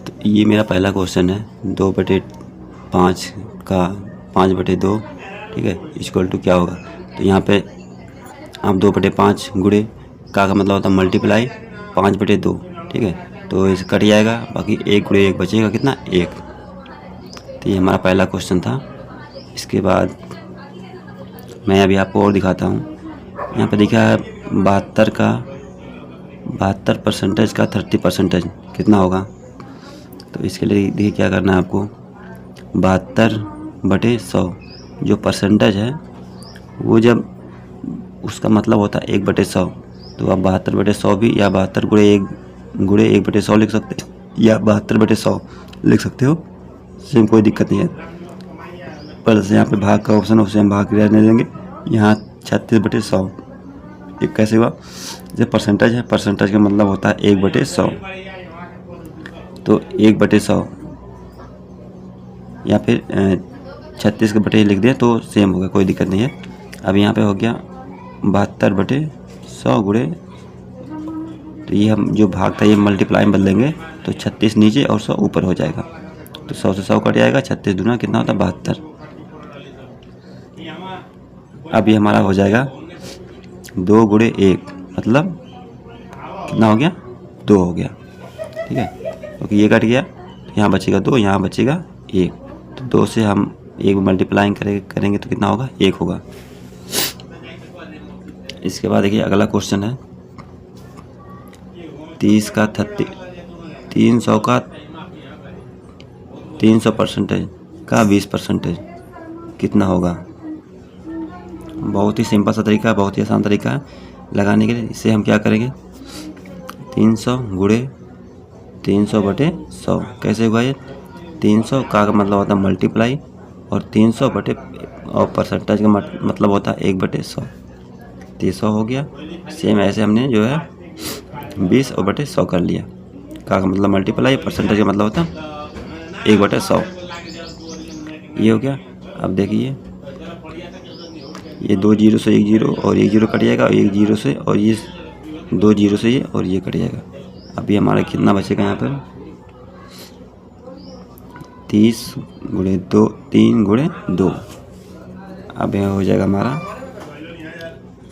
तो ये मेरा पहला क्वेश्चन है 2/5 का 5/2, ठीक है, इक्वल टू क्या होगा। तो यहाँ पे आप 2/5 गुणे का मतलब होता है मल्टीप्लाई 5/2, ठीक है, तो इसे कट जाएगा, बाकी 1 गुणे 1 बचेगा कितना 1। तो ये हमारा पहला क्वेश्चन था। इसके बाद मैं अभी आपको और दिखाता हूँ। यहाँ पे देखा है 72% का 30% कितना होगा। तो इसके लिए देखिए क्या करना है आपको, 72/100 जो परसेंटेज है वो जब उसका मतलब होता है 1/100, तो आप 72/100 भी या 72 गुणे 1/100 लिख सकते हो या 72/100 लिख सकते हो, सेम कोई दिक्कत नहीं है। पर यहाँ पे भाग का ऑप्शन उसे हम भाग रहने देंगे। यहाँ 36/100 ये कैसे हुआ, जो परसेंटेज है, परसेंटेज का मतलब होता है 1/100, तो 1/100 या फिर 36 के बटे लिख दें तो सेम होगा, कोई दिक्कत नहीं है। अब यहाँ पे हो गया 72/100 गुणे, तो ये हम जो भाग था ये मल्टीप्लाई में बदलेंगे, तो 36 नीचे और 100 ऊपर हो जाएगा, तो 100 से 100 कट जाएगा, 36 दूना कितना होता है 72। अब ये हमारा हो जाएगा 2 गुणे 1 मतलब कितना हो गया 2 हो गया, ठीक है, क्योंकि ये कट गया, यहाँ बचेगा 2, यहाँ बचेगा 1, तो 2 से हम 1 मल्टीप्लाई करेंगे तो कितना होगा 1 होगा। इसके बाद देखिए अगला क्वेश्चन है 300 का 300% का 20% कितना होगा। बहुत ही सिंपल सा तरीका है, बहुत ही आसान तरीका है लगाने के लिए। इससे हम क्या करेंगे, 300 गुणे 300/100 कैसे होगा ये, 300 का मतलब होता है मल्टीप्लाई और 300 बटे और परसेंटेज का मतलब होता है 1/100, 300 हो गया। सेम ऐसे हमने जो है 20/100 कर लिया, का मतलब मल्टीप्लाई, परसेंटेज का मतलब होता है 1/100, ये हो गया। अब देखिए ये 2 जीरो से 1 जीरो और 1 जीरो कट जाएगा, 1 जीरो से और ये 2 जीरो से ये और ये कट जाएगा। अभी हमारा कितना बचेगा यहाँ पर 30 गुणे 2 3 गुणे 2, अब यह हो जाएगा हमारा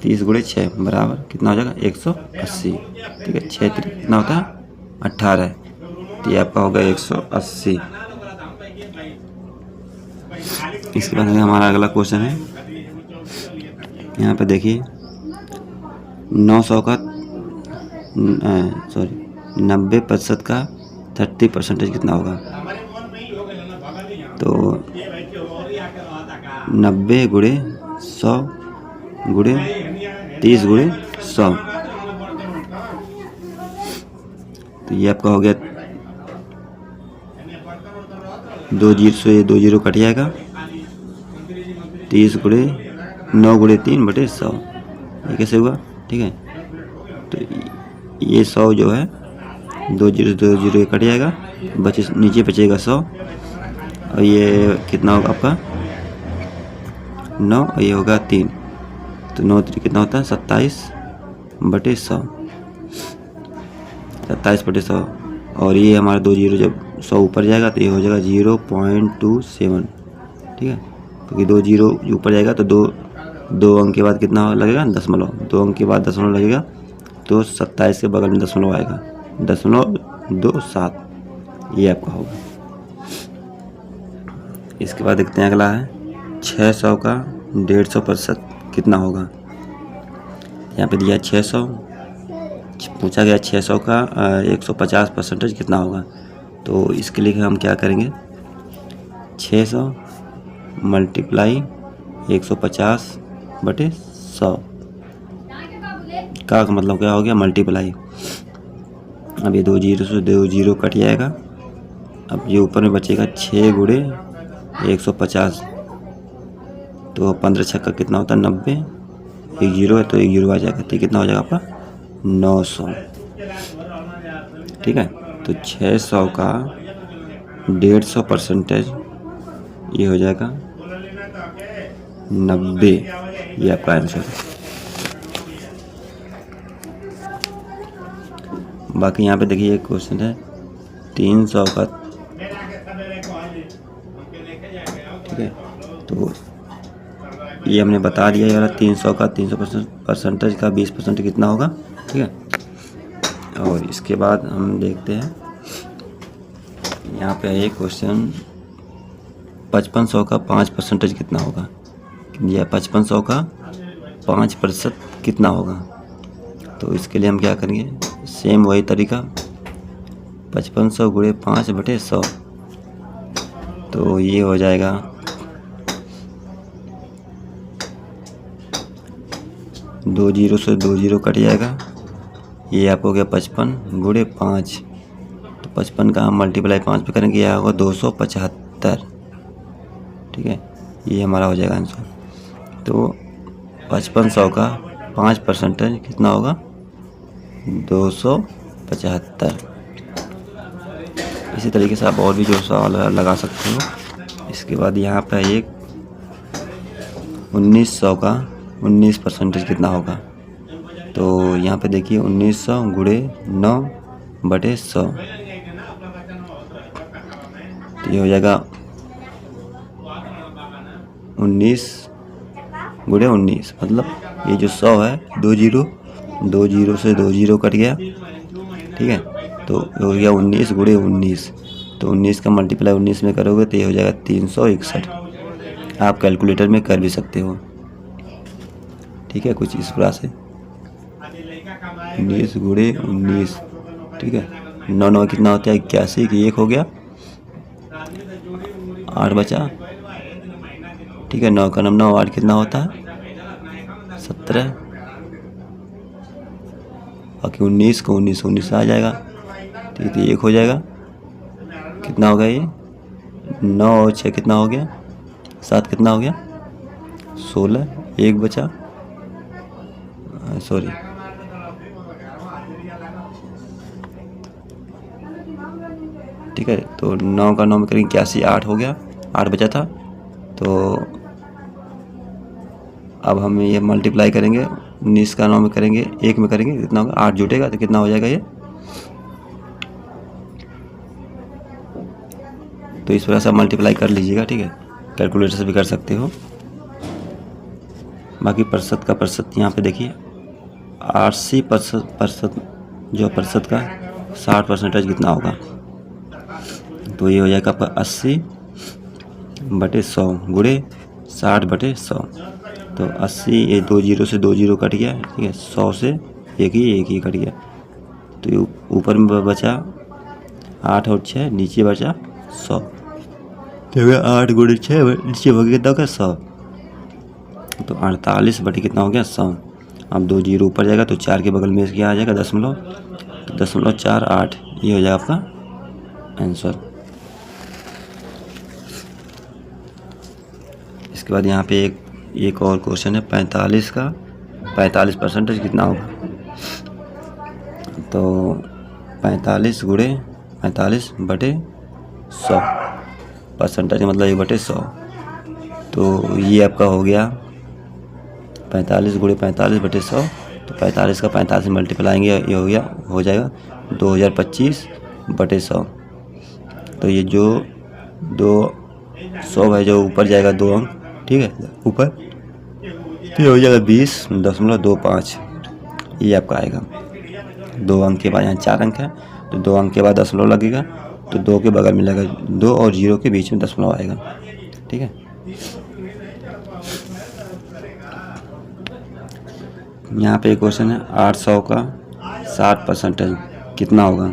30 गुणे 6 बराबर कितना हो जाएगा 180, ठीक है, 6 कितना होता है 18, तो ये आपका होगा 180। इसके बाद हमारा अगला क्वेश्चन है, यहाँ पे देखिए 90% का 30% कितना होगा। तो 90 गुणे 100 गुणे 30 गुणे 100, तो ये आपका हो गया 2 जीरो से 2 जीरो कट जाएगा, 30 गुणे 9 गुणे 3/100, ये कैसे हुआ, ठीक है, तो ये 100 जो है 2 जीरो ये कट जाएगा, नीचे बचेगा 100 और ये कितना होगा आपका 9 और ये होगा 3, तो 9 कितना होता है 27/100, 27/100 और ये हमारा 2 जीरो जब 100 ऊपर जाएगा तो ये हो जाएगा 0.27, ठीक है, क्योंकि 2 जीरो ऊपर जाएगा तो दो अंक के बाद कितना लगेगा दशमलव, 2 अंक के बाद दशमलव लगेगा, तो 27 के बगल में दशमलव आएगा 0.27, ये आपका होगा। इसके बाद देखते हैं अगला है 600 का 150% कितना होगा। यहाँ पे दिया 600, पूछा गया 600 का 150% कितना होगा। तो इसके लिए हम क्या करेंगे, 600 मल्टीप्लाई 150/100 का मतलब क्या हो गया मल्टीप्लाई। अब ये 2 जीरो से 2 जीरो कट जाएगा, अब ये ऊपर में बचेगा 6 गुणे 150, तो 15 छक्का कितना होता है 90, 1 जीरो है तो 1 जीरो आ जाएगा, तो कितना हो जाएगा आपका 900, ठीक है। तो 600 का 150% ये हो जाएगा 90, ये आपका आंसर है। बाकी यहाँ पे देखिए एक क्वेश्चन है 300 का, ठीक है। तो ये हमने बता दिया, ये वाला 300 का 300% परसेंटेज का 20% कितना होगा, ठीक है। और इसके बाद हम देखते हैं, यहाँ पे एक क्वेश्चन 5500 का 5% कितना होगा, या 5500 का 5% कितना होगा। तो इसके लिए हम क्या करेंगे, सेम वही तरीका, 5500 गुणे 5/100, तो ये हो जाएगा 2 जीरो से 2 जीरो कट जाएगा, ये आपको हो गया 55 गुणे 5, तो 55 का हम मल्टीप्लाई 5 पे करेंगे, यह होगा 275, ठीक है। ये हमारा हो जाएगा आंसर। तो 5500 का 5% कितना होगा, 275। इसी तरीके से आप और भी जो सवाल लगा सकते हो। इसके बाद यहाँ पर एक 1900 का 19% कितना होगा। तो यहाँ पे देखिए 1900 गुणे 9/100, तो ये हो जाएगा 19 गुणे 19, मतलब ये जो 100 है 2 जीरो से 2 जीरो कट गया, ठीक है। तो हो गया 19 गुणे 19, तो 19 का मल्टीप्लाई 19 में करोगे तो ये हो जाएगा 361। आप कैलकुलेटर में कर भी सकते हो, ठीक है, कुछ इस प्रकार से 19 गुणे 19, ठीक है। 9 9 कितना होता है 81, कि 1 हो गया, 8 बचा, ठीक है। 9 का 9 8 कितना होता है 17, बाकी 19 को 19 आ जाएगा, ठीक है। तो 1 हो जाएगा, कितना होगा ये 9 और 6 कितना हो गया 7, कितना हो गया 16, 1 बचा, सॉरी ठीक है। तो 9 का 9 में करेंगे 81, 8 हो गया, 8 बचा था। तो अब हम ये मल्टीप्लाई करेंगे, 19 का 9 में करेंगे, 1 में करेंगे कितना होगा 8 जुटेगा, तो कितना हो जाएगा ये। तो इस तरह से मल्टीप्लाई कर लीजिएगा, ठीक है, कैलकुलेटर से भी कर सकते हो। बाकी प्रतिशत का प्रतिशत यहाँ पे देखिए 80% जो प्रतिशत का 60% कितना होगा। तो ये हो जाएगा 80/100 गुणे 60/100, तो 80, ये 2 जीरो से 2 जीरो कट गया, ठीक है। 100 से एक ही कट गया, तो ऊपर में बचा 8 और 6, नीचे बचा 100, तो 8 गुणे 6 नीचे हो गया कितना होगा 100, तो 48 कितना हो गया 100। अब 2 जीरो ऊपर जाएगा तो 4 के बगल में क्या आ जाएगा 0.48, ये हो जाएगा आपका आंसर। इसके बाद यहाँ पे एक और क्वेश्चन है 45 का 45% कितना होगा। तो 45 गुणे 45/100, परसेंटेज मतलब 1/100, तो ये आपका हो गया 45 गुणे 45/100, तो 45 का 45 मल्टीप्लाएंगे, ये हो जाएगा 2025/100। तो ये जो 200 है जो ऊपर जाएगा 2 अंक, ठीक है, ऊपर, तो ये हो जाएगा 20.25, ये आपका आएगा। 2 अंक के बाद यहाँ 4 अंक है, तो 2 अंक के बाद दशमलव लगेगा, तो 2 के बगल में लगेगा 2 और 0 के बीच में दशमलव आएगा, ठीक है। यहाँ पे एक क्वेश्चन है 800 का 60% कितना होगा।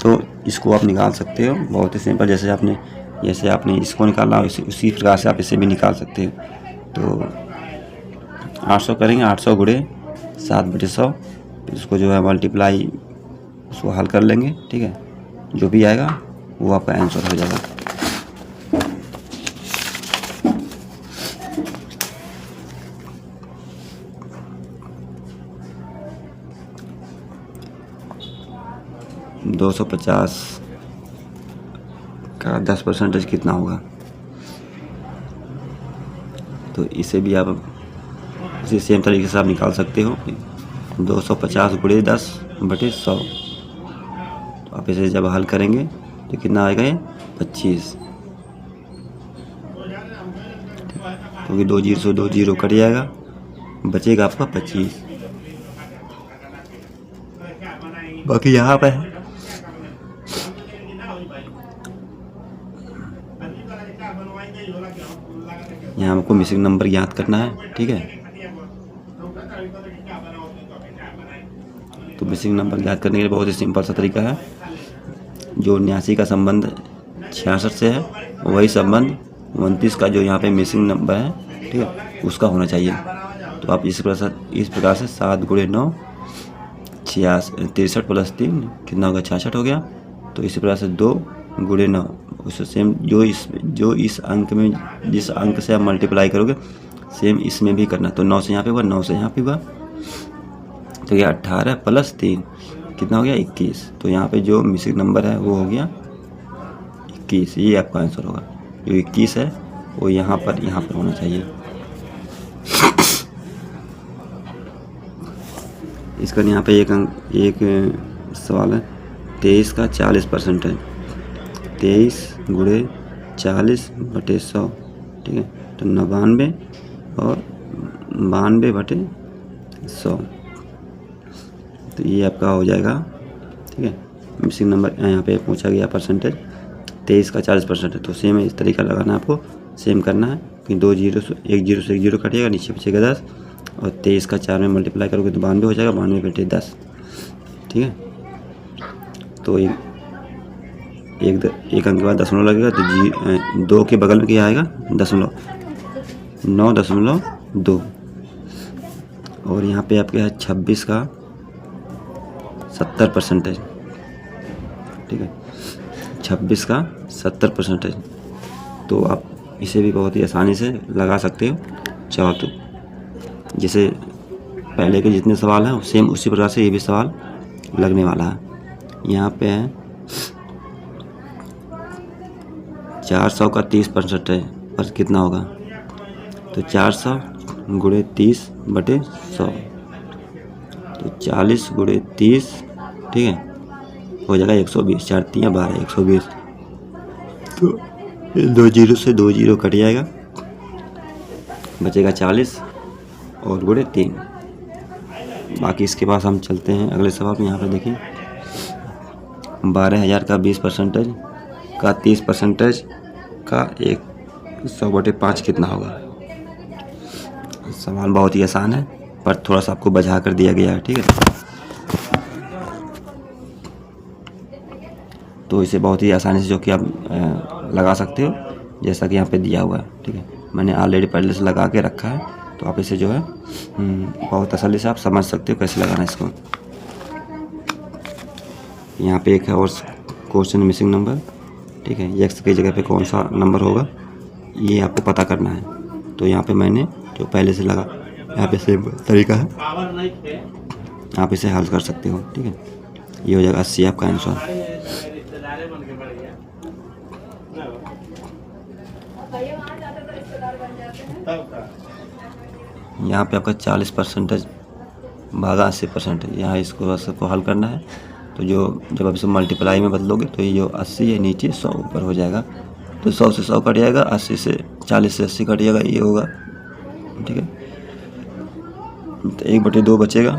तो इसको आप निकाल सकते हो बहुत ही सिंपल, जैसे आपने इसको निकाला उसी प्रकार से आप इसे भी निकाल सकते हो। तो 800 करेंगे, 800 गुणे 7/100, इसको जो है मल्टीप्लाई उसको हल कर लेंगे, ठीक है। जो भी आएगा वो आपका आंसर हो जाएगा। $250 का 10% कितना होगा। तो इसे भी आप इसी सेम तरीके से आप निकाल सकते हो। 250 गुणे 10/100, तो आप इसे जब हल करेंगे तो कितना आएगा ये 25, क्योंकि 2 जीरो से 2 जीरो कट जाएगा, बचेगा आपका 25। बाकी यहाँ पे यहाँ हमको मिसिंग नंबर ज्ञात करना है, ठीक है। तो मिसिंग नंबर ज्ञात करने के लिए बहुत ही सिंपल सा तरीका है। जो 89 का संबंध 66 से है वही संबंध 29 का जो यहाँ पे मिसिंग नंबर है, ठीक है, उसका होना चाहिए। तो आप इस प्रकार से 7 गुणे 9 63 प्लस 3 कितना होगा 66 हो गया। तो इसी प्रकार से 2 गुणे 9 उससे सेम जो इस अंक में जिस अंक से आप मल्टीप्लाई करोगे सेम इसमें भी करना। तो 9 से यहाँ पे हुआ, 9 से यहाँ पे हुआ, तो ये 18 प्लस 3 कितना हो गया 21। तो यहाँ पे जो मिसिंग नंबर है वो हो गया 21। ये आपका आंसर होगा। जो 21 है वो यहाँ पर होना चाहिए। इसका यहाँ पे एक सवाल है 23 का 40% है। 23 गुणे 40 बटे 100, ठीक है। तो 99 और 92 बटे 100, तो ये आपका हो जाएगा, ठीक है। मिसिंग नंबर यहाँ पे पूछा गया परसेंटेज 23 का 40% है। तो सेम इस तरीका लगाना है आपको, सेम करना है कि 2 जीरो से 1 जीरो कटिएगा, नीचे बचेगा 10 और 23 का 4 में मल्टीप्लाई करोगे तो 92 हो जाएगा, 92 बटे 10, ठीक है। तो एक अंक के बाद दशमलव लगेगा तो 2 के बगल में क्या आएगा दशमलव, 9.2 और यहाँ पे आपके है 26 का 70%, ठीक है, 26 का 70%। तो आप इसे भी बहुत ही आसानी से लगा सकते हो चाहो तो। जैसे पहले के जितने सवाल हैं सेम उसी प्रकार से ये भी सवाल लगने वाला है। यहाँ पे है 400 का 30% है, पर कितना होगा, तो 400 गुणे 30 बटे 100, तो 40 गुणे 30, ठीक है, हो जाएगा 120। 4 3 12 120। तो 2 जीरो से 2 जीरो कट जाएगा, बचेगा 40 और गुणे 3। बाकी इसके पास हम चलते हैं अगले सवाल में। यहाँ पर देखिए 12,000 का 20% का 30% का 100/5 कितना होगा। सवाल बहुत ही आसान है पर थोड़ा सा आपको बजा कर दिया गया है, ठीक है। तो इसे बहुत ही आसानी से जो कि आप लगा सकते हो जैसा कि यहाँ पे दिया हुआ है, ठीक है। मैंने ऑलरेडी पहले से लगा के रखा है, तो आप इसे जो है बहुत आसानी से आप समझ सकते हो कैसे लगाना है इसको। यहाँ पे एक है और क्वेश्चन मिसिंग नंबर, ठीक है। एक्स की जगह पे कौन सा नंबर होगा ये आपको पता करना है। तो यहाँ पे मैंने जो पहले से लगा, यहाँ पे सेम तरीका है, आप इसे हल कर सकते हो, ठीक है। ये हो जाएगा 80 आपका आंसर। यहाँ पे आपका 40% भागा 80% है। यहाँ इसको सबको हल करना है। तो जब आप इसे मल्टीप्लाई में बदलोगे तो ये जो 80 है नीचे 100 ऊपर हो जाएगा। तो 100 से 100 कट जाएगा, 80 से 40 से 80 कट जाएगा, ये होगा, ठीक है। तो 1/2 बचेगा,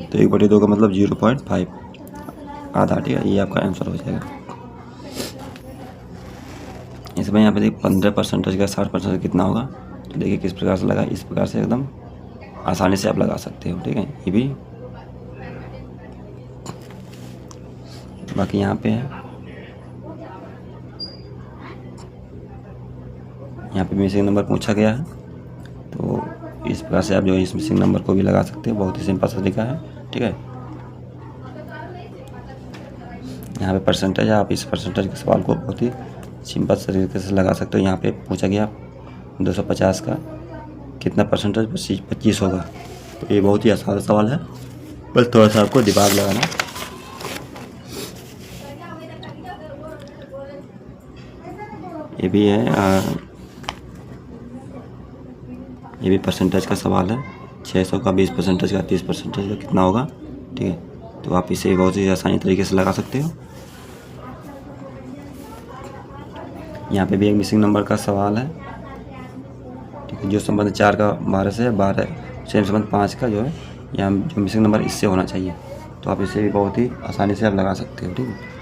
तो 1/2 का मतलब 0.5 आधा, ठीक है। ये आपका आंसर हो जाएगा। इसमें यहाँ पे देखिए 15% का 60% कितना होगा। तो देखिए किस प्रकार से लगा, इस प्रकार से एकदम आसानी से आप लगा सकते हो, ठीक है। ये भी बाकी यहाँ पे है, यहाँ पे मिसिंग नंबर पूछा गया है। तो इस प्रकार से आप जो इस मिसिंग नंबर को भी लगा सकते हो, बहुत ही सिंपल सा तरीका है, ठीक है। यहाँ पे परसेंटेज है, आप इस परसेंटेज के सवाल को बहुत ही सिंपल तरीके से लगा सकते हो। यहाँ पे पूछा गया 250 का कितना परसेंटेज 25 होगा। तो ये बहुत ही आसान सवाल है, बस थोड़ा सा आपको दिमाग लगाना। ये भी है, ये भी परसेंटेज का सवाल है। 600 का 20% का 30% का कितना होगा, ठीक है। तो आप इसे बहुत ही आसानी तरीके से लगा सकते हो। यहाँ पे भी एक मिसिंग नंबर का सवाल है, ठीक है। जो संबंध 4 का 12 से, 12 सेम संबंध 5 का जो है यहाँ जो मिसिंग नंबर इससे होना चाहिए। तो आप इसे भी बहुत ही आसानी से आप लगा सकते हो, ठीक है।